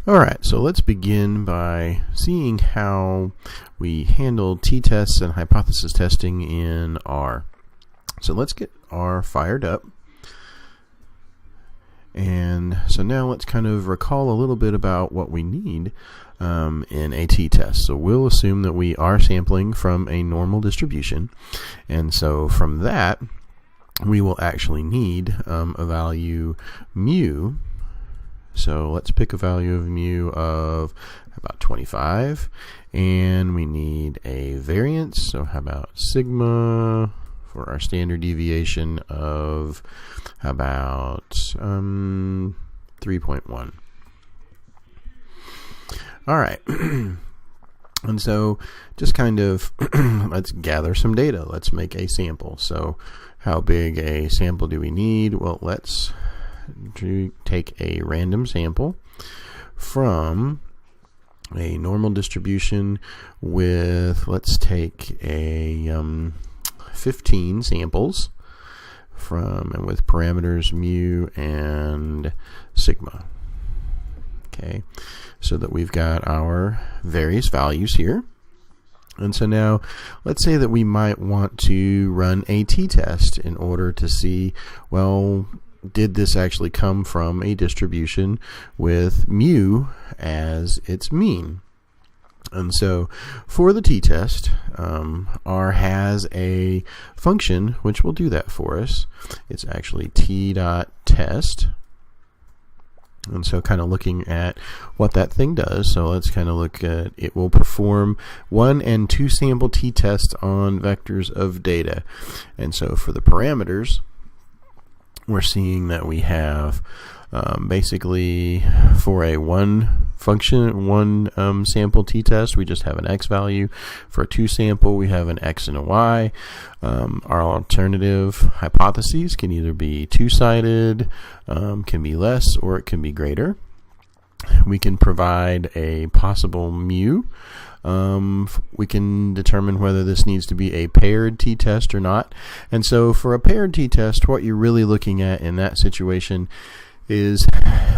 Alright, so let's begin by seeing how we handle t-tests and hypothesis testing in R. So let's get R fired up. And so now let's kind of recall a little bit about what we need in a t-test. So we'll assume that we are sampling from a normal distribution. And so from that, we will actually need a value mu. So let's pick a value of mu of about 25, and we need a variance. So how about sigma for our standard deviation of how about 3.1. All right. And so just kind of let's gather some data. Let's make a sample. So how big a sample do we need? Well, let's take a random sample from a normal distribution with, let's take a 15 samples and with parameters mu and sigma. Okay, so that we've got our various values here. And so now let's say that we might want to run a t-test in order to see, well, did this actually come from a distribution with mu as its mean? And so for the t-test, R has a function which will do that for us. It's actually t.test. And so kind of looking at what that thing does. So let's kind of look at, it will perform 1 and 2 sample t-tests on vectors of data. And so for the parameters, we're seeing that we have basically for a one sample t-test, we just have an x value. For a 2 sample, we have an x and a y. Our alternative hypotheses can either be two-sided, can be less, or it can be greater. We can provide a possible mu. We can determine whether this needs to be a paired t-test or not. And so for a paired t-test, what you're really looking at in that situation is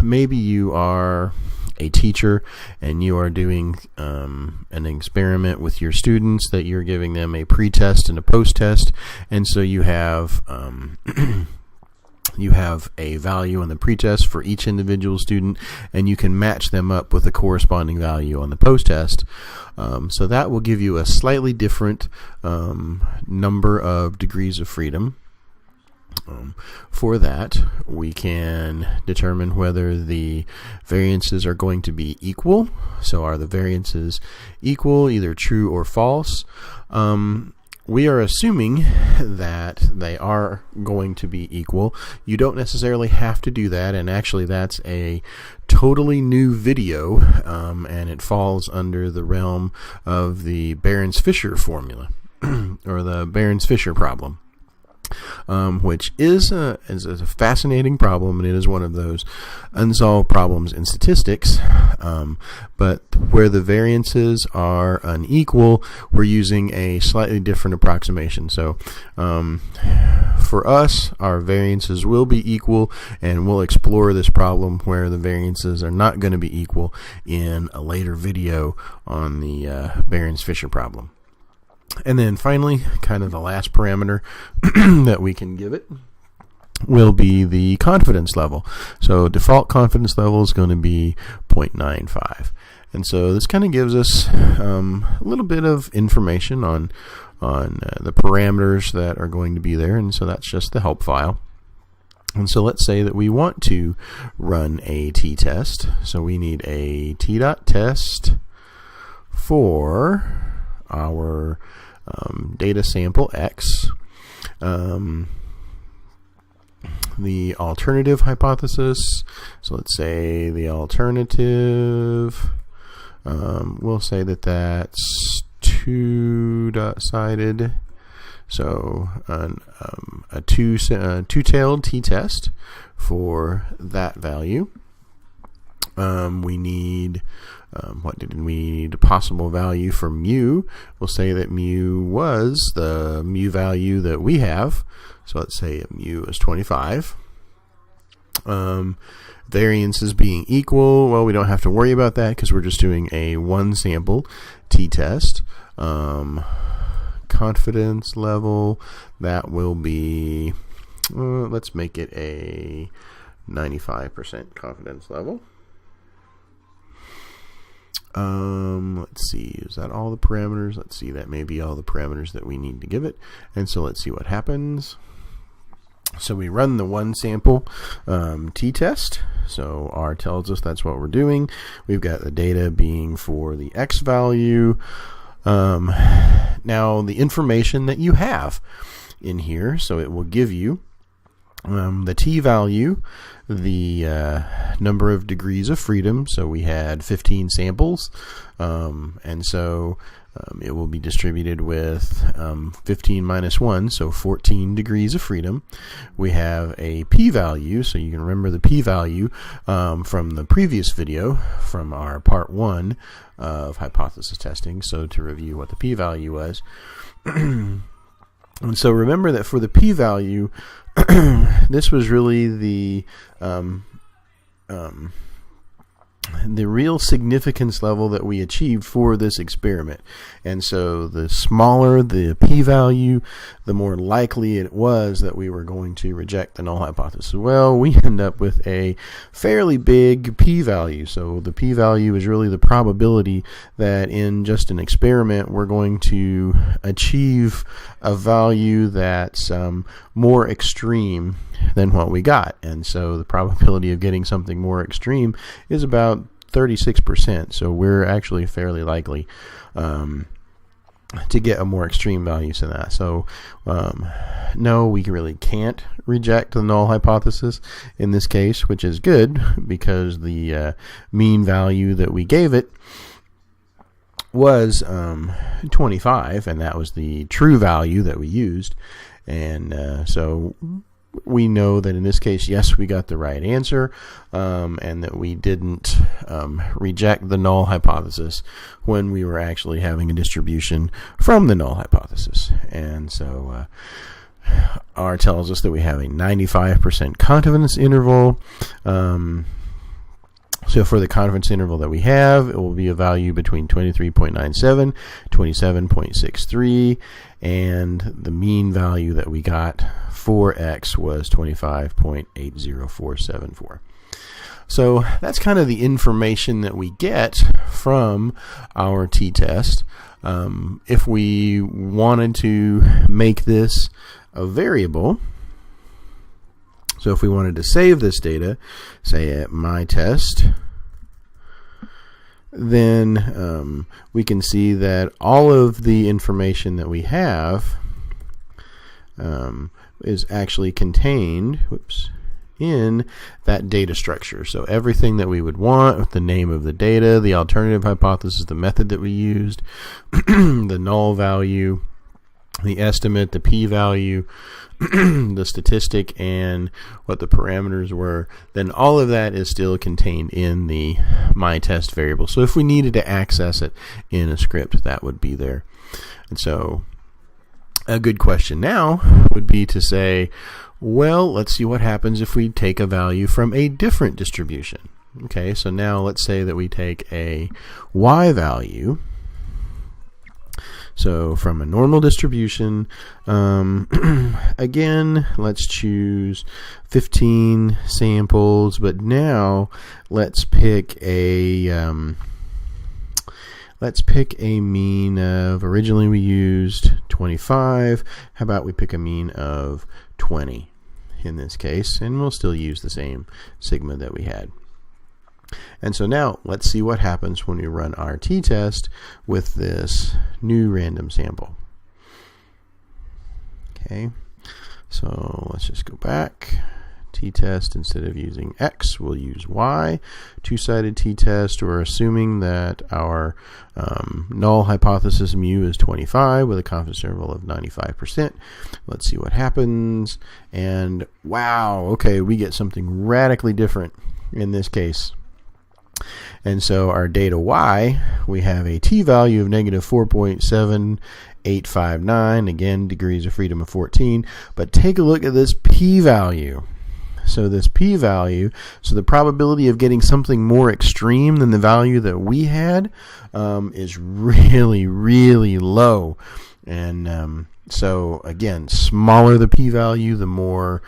maybe you are a teacher and you are doing an experiment with your students that you're giving them a pre-test and a post-test, and so you have you have a value on the pretest for each individual student, and you can match them up with a corresponding value on the post-test. So that will give you a slightly different number of degrees of freedom. For that, we can determine whether the variances are going to be equal. So are the variances equal, either true or false? We are assuming that they are going to be equal. You don't necessarily have to do that, and actually that's a totally new video, and it falls under the realm of the Behrens-Fisher formula, or the Behrens-Fisher problem. Which is a fascinating problem, and it is one of those unsolved problems in statistics. But where the variances are unequal, we're using a slightly different approximation. So for us, our variances will be equal, and we'll explore this problem where the variances are not going to be equal in a later video on the Behrens-Fisher problem. And then finally, kind of the last parameter that we can give it will be the confidence level. So default confidence level is going to be 0.95. And so this kind of gives us a little bit of information on the parameters that are going to be there. And so that's just the help file. And so let's say that we want to run a t-test. So we need a t.test for our data sample x. The alternative hypothesis, so let's say the alternative, we'll say that that's two-sided, so a two-tailed t-test for that value. We need what did we need? A possible value for mu. We'll say that mu was the mu value that we have. So let's say mu is 25. Variances being equal, well, we don't have to worry about that because we're just doing a one sample t-test. Confidence level, that will be, let's make it a 95% confidence level. Let's see, is that all the parameters? Let's see, that may be all the parameters that we need to give it. And so let's see what happens. So we run the one sample t-test. So R tells us that's what we're doing. We've got the data being for the X value. Now the information that you have in here, so it will give you the t value, the number of degrees of freedom. So we had 15 samples, and so it will be distributed with 15 minus 1, so 14 degrees of freedom. We have a p-value, so you can remember the p-value from the previous video, from our part 1 of hypothesis testing. So to review what the p-value was. And so remember that for the p-value, this was really the real significance level that we achieved for this experiment. And so the smaller the p-value, the more likely it was that we were going to reject the null hypothesis. Well, we end up with a fairly big p-value. So the p-value is really the probability that in just an experiment we're going to achieve a value that's more extreme than what we got. And so the probability of getting something more extreme is about 36%. So we're actually fairly likely to get a more extreme value than that. So no, we really can't reject the null hypothesis in this case, which is good because the mean value that we gave it was 25, and that was the true value that we used. And so we know that in this case, yes, we got the right answer, and that we didn't reject the null hypothesis when we were actually having a distribution from the null hypothesis. And so R tells us that we have a 95% confidence interval. So for the confidence interval that we have, it will be a value between 23.97, 27.63, and the mean value that we got for X was 25.80474. So that's kind of the information that we get from our t-test. If we wanted to make this a variable, so if we wanted to save this data, say at my test, then we can see that all of the information that we have is actually contained in that data structure. So everything that we would want, the name of the data, the alternative hypothesis, the method that we used, the null value, the estimate, the p-value, the statistic, and what the parameters were, then all of that is still contained in the myTest variable. So if we needed to access it in a script, that would be there. And so a good question now would be to say, well, let's see what happens if we take a value from a different distribution. Okay, so now let's say that we take a y value. So from a normal distribution, again, let's choose 15 samples, but now let's pick a mean of, originally we used 25. How about we pick a mean of 20 in this case, and we'll still use the same sigma that we had. And so now let's see what happens when we run our t-test with this new random sample. Okay, so let's just go back. T-test, instead of using X, we'll use Y. Two-sided t-test, we're assuming that our null hypothesis mu is 25 with a confidence interval of 95%. Let's see what happens. And wow, okay, we get something radically different in this case. And so our data Y, we have a t-value of negative 4.7859, again, degrees of freedom of 14. But take a look at this p-value. So this p-value, so the probability of getting something more extreme than the value that we had is really, really low. And so again, smaller the p-value, the more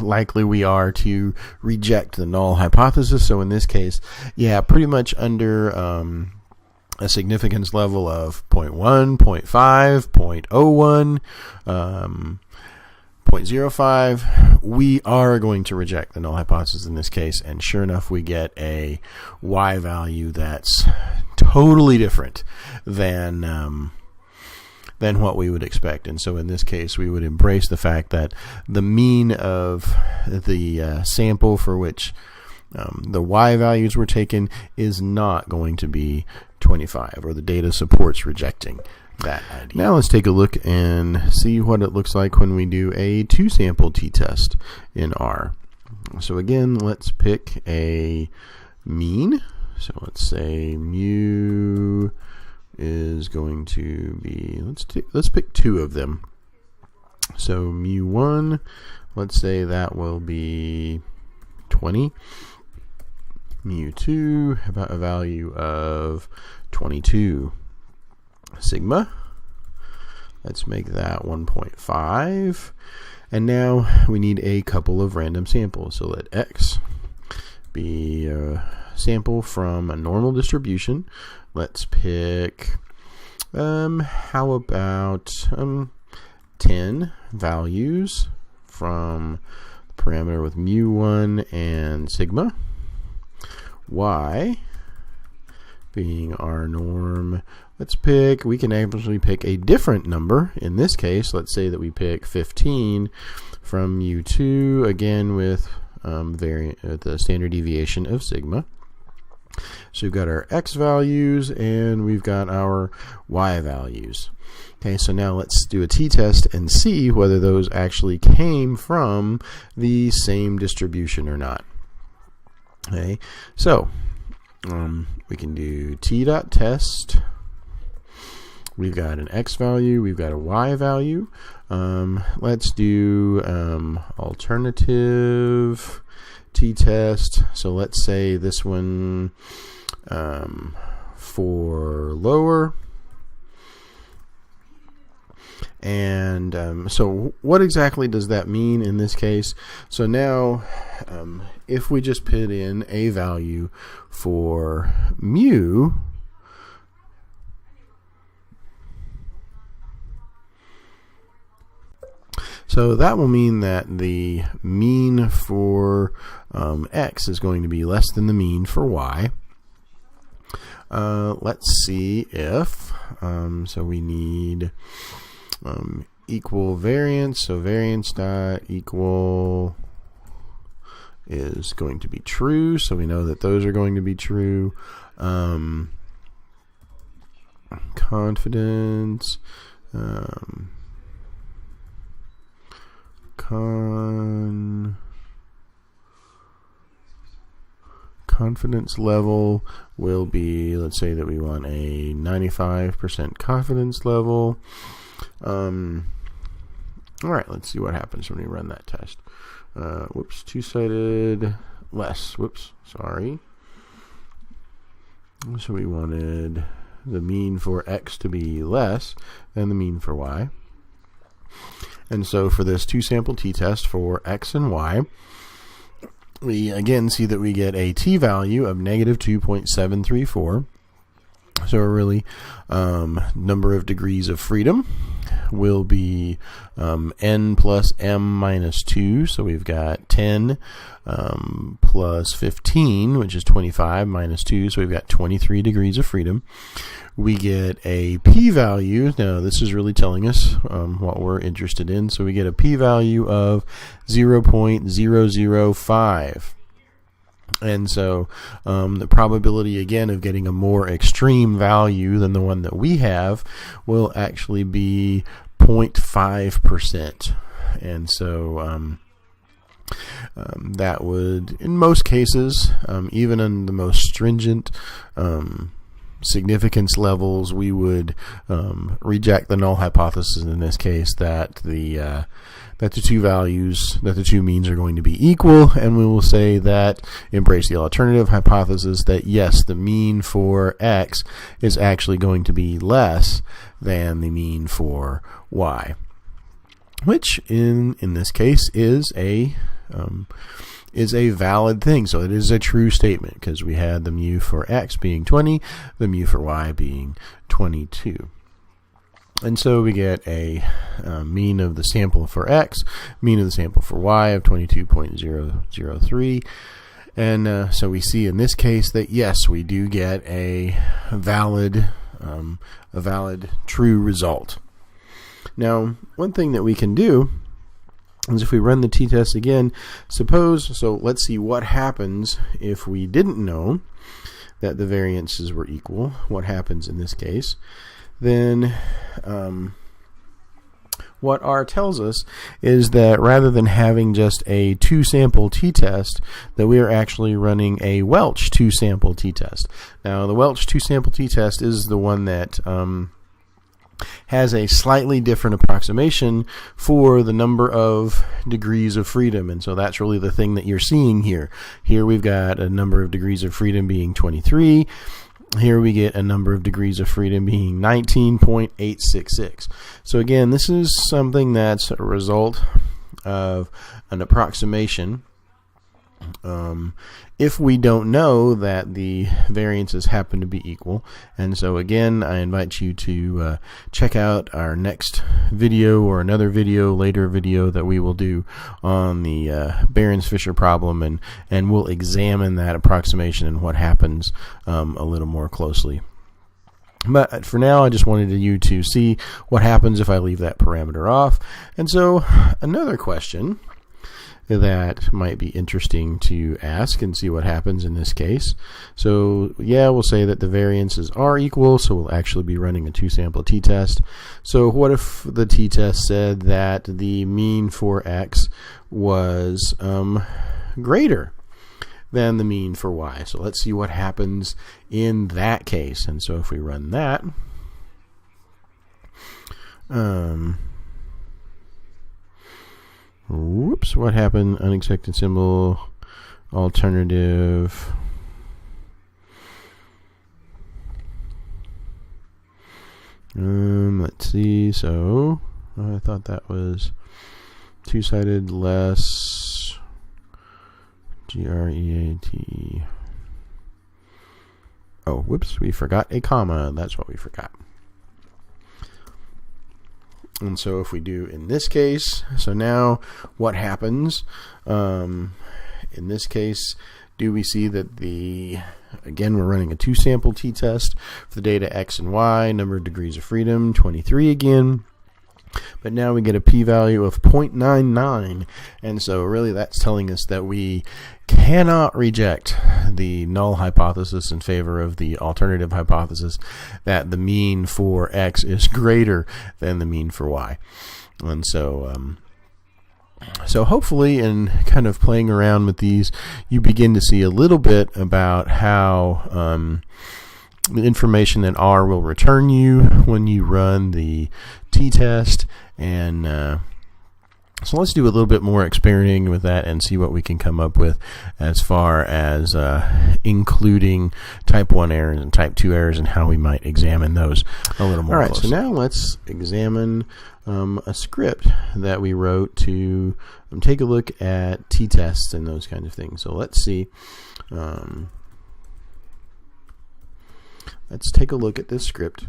likely we are to reject the null hypothesis. So in this case, yeah, pretty much under a significance level of 0.1, 0.5, 0.01, 0.05, we are going to reject the null hypothesis in this case, and sure enough, we get a y value that's totally different than what we would expect. And so in this case, we would embrace the fact that the mean of the sample for which the y values were taken is not going to be 25, or the data supports rejecting that idea. Now let's take a look and see what it looks like when we do a two-sample t-test in R. So again, let's pick a mean. So let's say mu is going to be, let's pick two of them. So mu1, let's say that will be 20. Mu2, about a value of 22. Sigma, let's make that 1.5. And now we need a couple of random samples. So let x be a sample from a normal distribution. Let's pick, how about 10 values from the parameter with mu1 and sigma. Y being our norm, we can actually pick a different number. In this case, let's say that we pick 15 from mu2, again with the standard deviation of sigma. So we've got our x values and we've got our y values. Okay, so now let's do a t-test and see whether those actually came from the same distribution or not. Okay, so we can do t.test. We've got an x value, we've got a y value. Let's do alternative t-test. So let's say this one for lower. And so what exactly does that mean in this case? So now if we just put in a value for mu, so that will mean that the mean for x is going to be less than the mean for y. Let's see if, so we need equal variance, so variance dot equal is going to be true, so we know that those are going to be true. Confidence, confidence level will be, let's say that we want a 95% confidence level. Alright, let's see what happens when we run that test. Whoops, two-sided less. Whoops, sorry. So we wanted the mean for x to be less than the mean for y. And so for this two-sample t-test for x and y, we again see that we get a t-value of negative 2.734. So really, number of degrees of freedom will be n plus m minus 2. So we've got 10 plus 15, which is 25, minus 2. So we've got 23 degrees of freedom. We get a p-value. Now this is really telling us what we're interested in. So we get a p-value of 0.005. And so the probability, again, of getting a more extreme value than the one that we have will actually be 0.5%. And so that would, in most cases, even in the most stringent significance levels, we would reject the null hypothesis in this case that the two values, that the two means are going to be equal, and we will say that, embrace the alternative hypothesis, that yes, the mean for x is actually going to be less than the mean for y, which in this case is a valid thing. So it is a true statement because we had the mu for x being 20, the mu for y being 22. And so we get a mean of the sample for x, mean of the sample for y of 22.003. And so we see in this case that yes, we do get a valid true result. Now, one thing that we can do is if we run the t-test again, let's see what happens if we didn't know that the variances were equal. What happens in this case? Then what R tells us is that rather than having just a 2-sample t-test, that we are actually running a Welch 2-sample t-test. Now, the Welch 2-sample t-test is the one that has a slightly different approximation for the number of degrees of freedom, and so that's really the thing that you're seeing here. Here we've got a number of degrees of freedom being 23. Here we get a number of degrees of freedom being 19.866. So again, this is something that's a result of an approximation. If we don't know that the variances happen to be equal. And so again, I invite you to check out our next video or another video, later video that we will do on the Behrens-Fisher problem, and we'll examine that approximation and what happens a little more closely. But for now, I just wanted you to see what happens if I leave that parameter off. And so another question that might be interesting to ask and see what happens in this case. So yeah, we'll say that the variances are equal, so we'll actually be running a 2-sample t-test. So what if the t-test said that the mean for x was greater than the mean for y? So let's see what happens in that case. And so if we run that, whoops, what happened? Unexpected symbol, alternative. Let's see. So I thought that was two-sided less GREAT. Oh, whoops, we forgot a comma. That's what we forgot. And so if we do in this case, so now what happens? In this case, do we see that again, we're running a 2-sample t-test for the data x and y, number of degrees of freedom, 23 again. But now we get a p-value of 0.99, and so really that's telling us that we cannot reject the null hypothesis in favor of the alternative hypothesis that the mean for x is greater than the mean for y. And so so hopefully in kind of playing around with these, you begin to see a little bit about how the information that R will return you when you run the t-test, and so let's do a little bit more experimenting with that and see what we can come up with as far as including type 1 errors and type 2 errors and how we might examine those a little more closely. So now let's examine a script that we wrote to take a look at t-tests and those kinds of things. So let's see. Let's take a look at this script.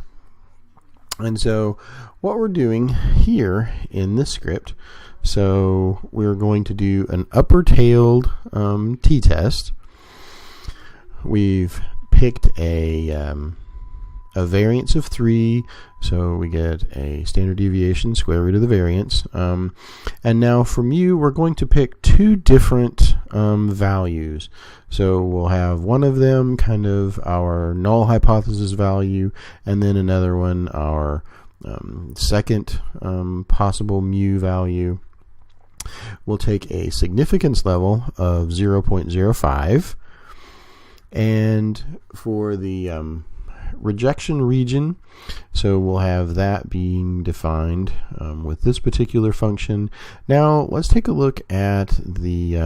And so what we're doing here in this script, so we're going to do an upper-tailed t-test. We've picked a variance of 3, so we get a standard deviation, square root of the variance. And now for mu, we're going to pick 2 different values. So we'll have one of them kind of our null hypothesis value, and then another one our second possible mu value. We'll take a significance level of 0.05, and for the rejection region. So we'll have that being defined with this particular function. Now let's take a look at the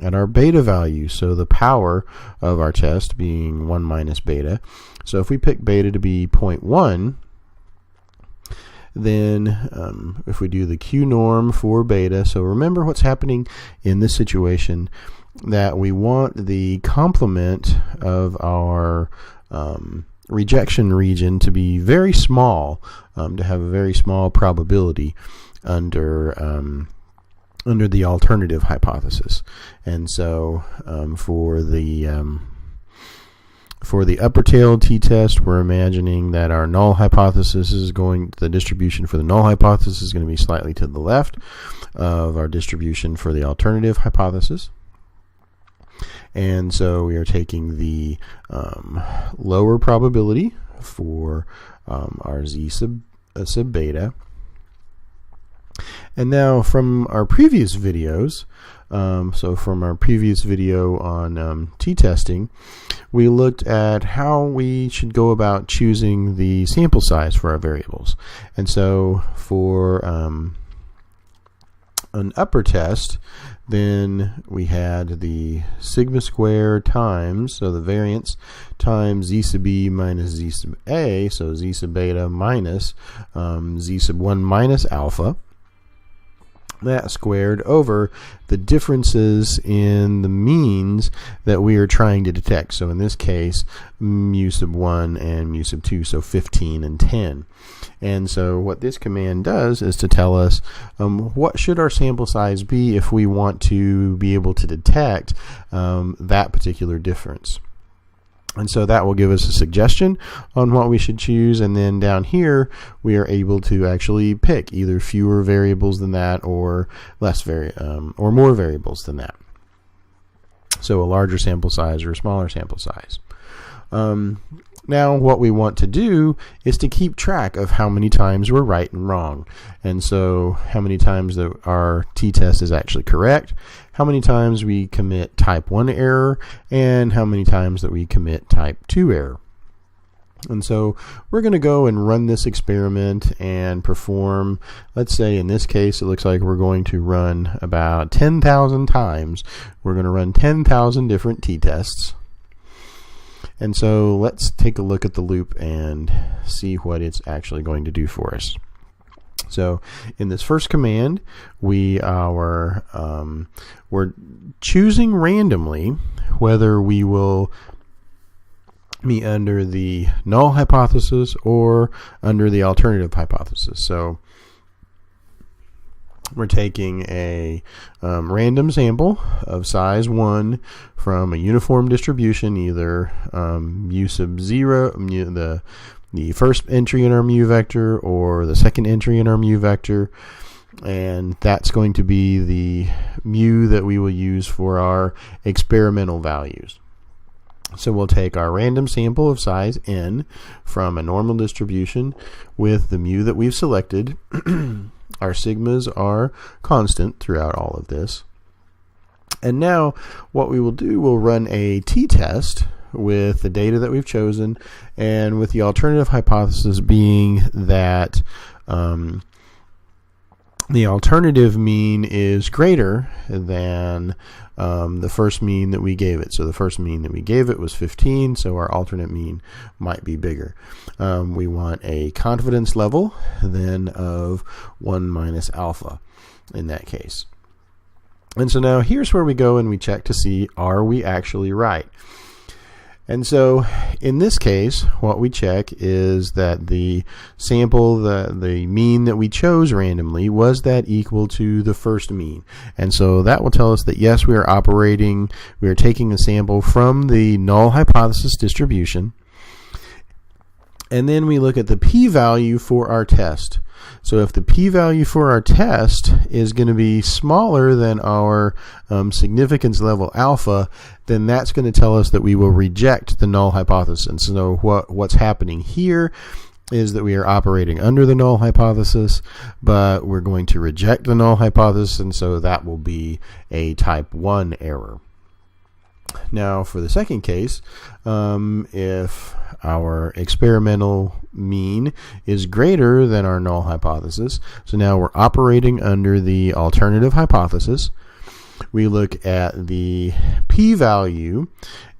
at our beta value. So the power of our test being 1 minus beta. So if we pick beta to be 0.1, then if we do the Q norm for beta, so remember what's happening in this situation, that we want the complement of our rejection region to be very small, to have a very small probability under the alternative hypothesis. And so for the upper tailed t-test, we're imagining that our null hypothesis is the distribution for the null hypothesis is going to be slightly to the left of our distribution for the alternative hypothesis. And so we are taking the lower probability for our z sub beta. And now from our previous videos, so from our previous video on t-testing, we looked at how we should go about choosing the sample size for our variables. And so for an upper test, then we had the sigma squared times, so the variance, times z sub b minus z sub a, so z sub beta minus z sub 1 minus alpha. That squared over the differences in the means that we are trying to detect. So in this case, mu sub 1 and mu sub 2, so 15 and 10. And so what this command does is to tell us what should our sample size be if we want to be able to detect that particular difference. And so that will give us a suggestion on what we should choose, and then down here we are able to actually pick either fewer variables than that or or more variables than that. So a larger sample size or a smaller sample size. Now what we want to do is to keep track of how many times we're right and wrong. And so how many times that our t-test is actually correct, how many times we commit type 1 error, and how many times that we commit type 2 error. And so we're going to go and run this experiment and perform, let's say in this case it looks like we're going to run about 10,000 times. We're going to run 10,000 different t-tests. And so let's take a look at the loop and see what it's actually going to do for us. So in this first command, we're choosing randomly whether we will be under the null hypothesis or under the alternative hypothesis. So we're taking a random sample of size 1 from a uniform distribution, either mu sub 0, the first entry in our mu vector, or the second entry in our mu vector, and that's going to be the mu that we will use for our experimental values. So we'll take our random sample of size n from a normal distribution with the mu that we've selected. Our sigmas are constant throughout all of this. And now what we will do, we'll run a t-test with the data that we've chosen, and with the alternative hypothesis being that the alternative mean is greater than the first mean that we gave it. So the first mean that we gave it was 15, so our alternate mean might be bigger. We want a confidence level then of 1 minus alpha in that case. And so now here's where we go and we check to see, are we actually right? And so in this case, what we check is that the sample, the mean that we chose randomly, was that equal to the first mean? And so that will tell us that yes, we are taking a sample from the null hypothesis distribution. And then we look at the p-value for our test. So if the p-value for our test is going to be smaller than our significance level alpha, then that's going to tell us that we will reject the null hypothesis. And so what's happening here is that we are operating under the null hypothesis, but we're going to reject the null hypothesis, and so that will be a type 1 error. Now for the second case, if our experimental mean is greater than our null hypothesis. So now we're operating under the alternative hypothesis. We look at the p-value,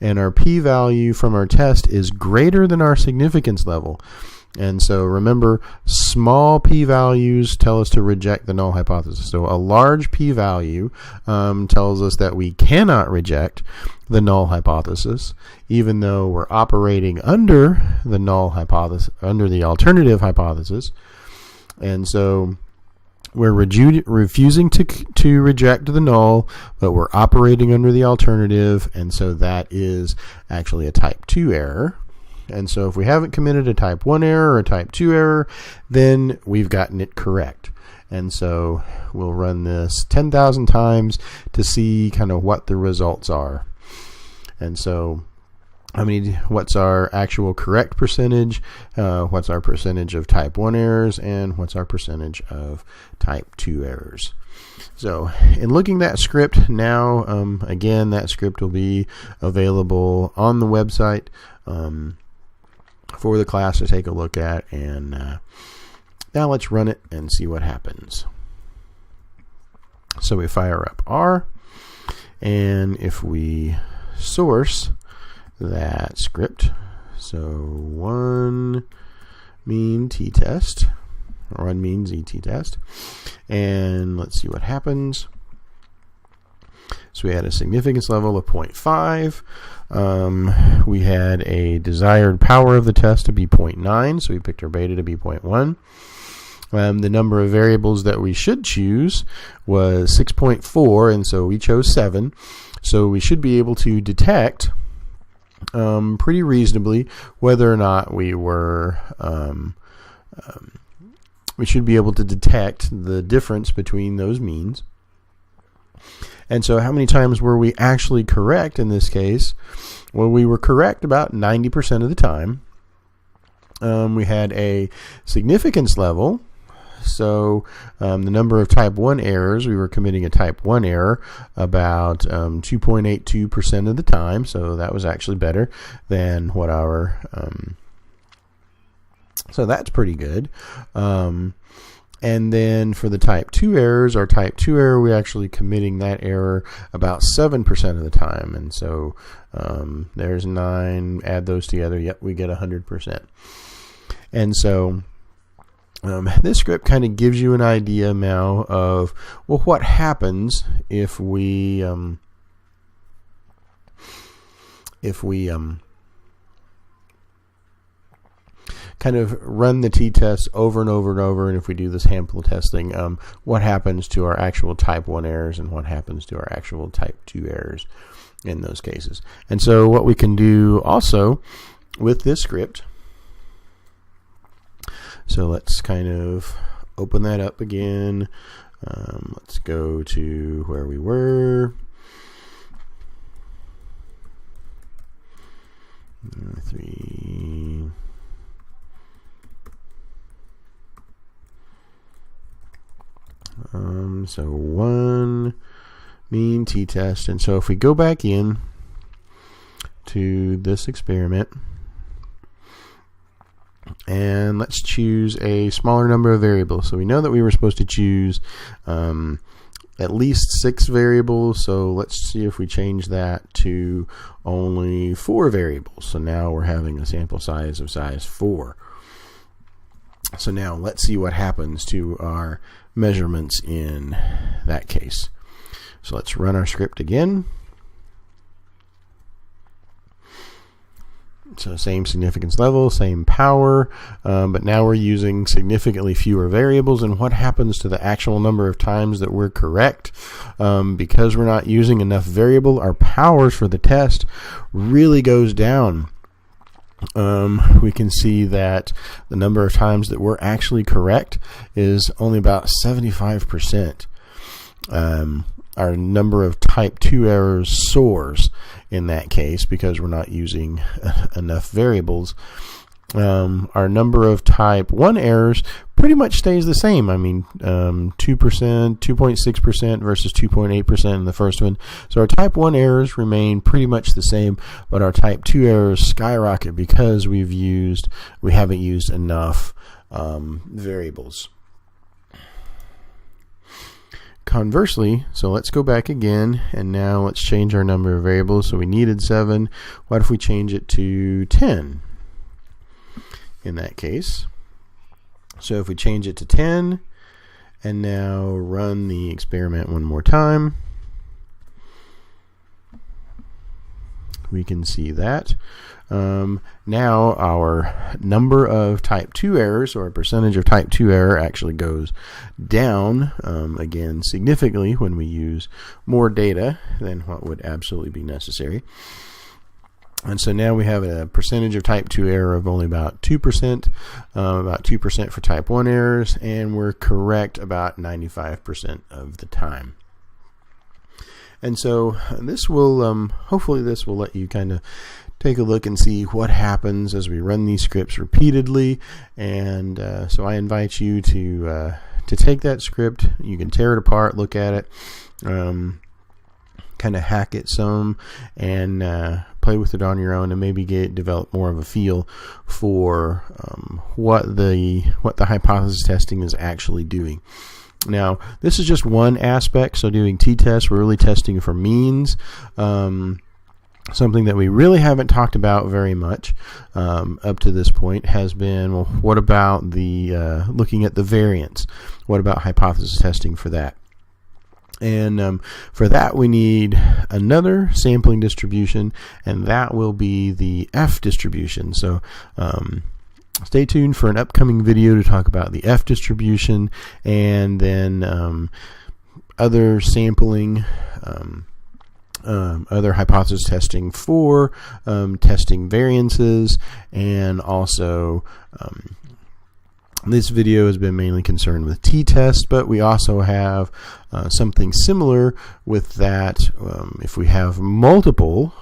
and our p-value from our test is greater than our significance level. And so remember, small p-values tell us to reject the null hypothesis. So a large p-value tells us that we cannot reject the null hypothesis, even though we're operating under the null hypothesis, under the alternative hypothesis. And so we're refusing to reject the null, but we're operating under the alternative, and so that is actually a type 2 error. And so if we haven't committed a type 1 error or a type 2 error, then we've gotten it correct. And so we'll run this 10,000 times to see kind of what the results are. And so what's our actual correct percentage, what's our percentage of type 1 errors, and what's our percentage of type 2 errors. So in looking at that script now, again, that script will be available on the website for the class to take a look at. And now let's run it and see what happens. So we fire up R, and if we source that script, so one mean t-test, or one mean z-t-test, and let's see what happens. So we had a significance level of 0.5. We had a desired power of the test to be 0.9, so we picked our beta to be 0.1. The number of variables that we should choose was 6.4, and so we chose 7. So we should be able to detect pretty reasonably whether or not we were we should be able to detect the difference between those means. And so how many times were we actually correct in this case? Well, we were correct about 90% of the time. We had a significance level. So the number of type 1 errors, we were committing a type 1 error about 2.82% of the time. So that was actually better than what our... so that's pretty good. And then for the type 2 errors, our type 2 error, we're actually committing that error about 7% of the time. And so there's 9, add those together, yep, we get 100%. And so this script kind of gives you an idea now of, well, what happens if we kind of run the t-tests over and over and over, and if we do this sample testing, what happens to our actual type 1 errors and what happens to our actual type 2 errors in those cases. And so what we can do also with this script, so let's kind of open that up again. Let's go to where we were. 3. So 1 mean t-test, and so if we go back in to this experiment and let's choose a smaller number of variables. So we know that we were supposed to choose at least 6 variables, so let's see if we change that to only 4 variables. So now we're having a sample size of size 4. So now let's see what happens to our measurements in that case. So let's run our script again. So same significance level, same power, but now we're using significantly fewer variables. And what happens to the actual number of times that we're correct? Because we're not using enough variable, our powers for the test really goes down. We can see that the number of times that we're actually correct is only about 75%. Our number of type 2 errors soars in that case because we're not using enough variables. our number of type 1 errors pretty much stays the same. I mean, 2%, 2.6% versus 2.8% in the first one. So our type 1 errors remain pretty much the same, but our type 2 errors skyrocket because we haven't used enough variables. Conversely, so let's go back again, and now let's change our number of variables. So we needed 7. What if we change it to 10 in that case? So if we change it to 10, and now run the experiment one more time, we can see that. Now our number of type 2 errors, or a percentage of type 2 error, actually goes down again significantly when we use more data than what would absolutely be necessary. And so now we have a percentage of type 2 error of only about 2%, about 2% for type 1 errors, and we're correct about 95% of the time. And so this will, hopefully this will let you kind of take a look and see what happens as we run these scripts repeatedly. And so I invite you to take that script. You can tear it apart, look at it, kind of hack it some, and play with it on your own, and maybe develop more of a feel for what the hypothesis testing is actually doing. Now, this is just one aspect. So doing t-tests, we're really testing for means. Something that we really haven't talked about very much up to this point has been, well, what about the looking at the variance? What about hypothesis testing for that? And for that, we need another sampling distribution, and that will be the F distribution. So stay tuned for an upcoming video to talk about the F distribution, and then other sampling, other hypothesis testing for testing variances, and also this video has been mainly concerned with t-test, but we also have something similar with that if we have multiple.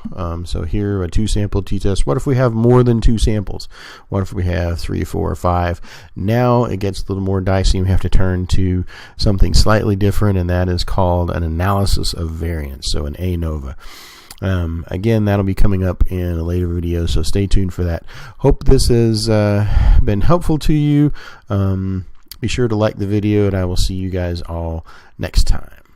So here a 2-sample t-test. What if we have more than 2 samples? What if we have 3, 4, or 5? Now it gets a little more dicey, and we have to turn to something slightly different, and that is called an analysis of variance, so an ANOVA. Again, that'll be coming up in a later video, so stay tuned for that. Hope this has been helpful to you. Be sure to like the video, and I will see you guys all next time.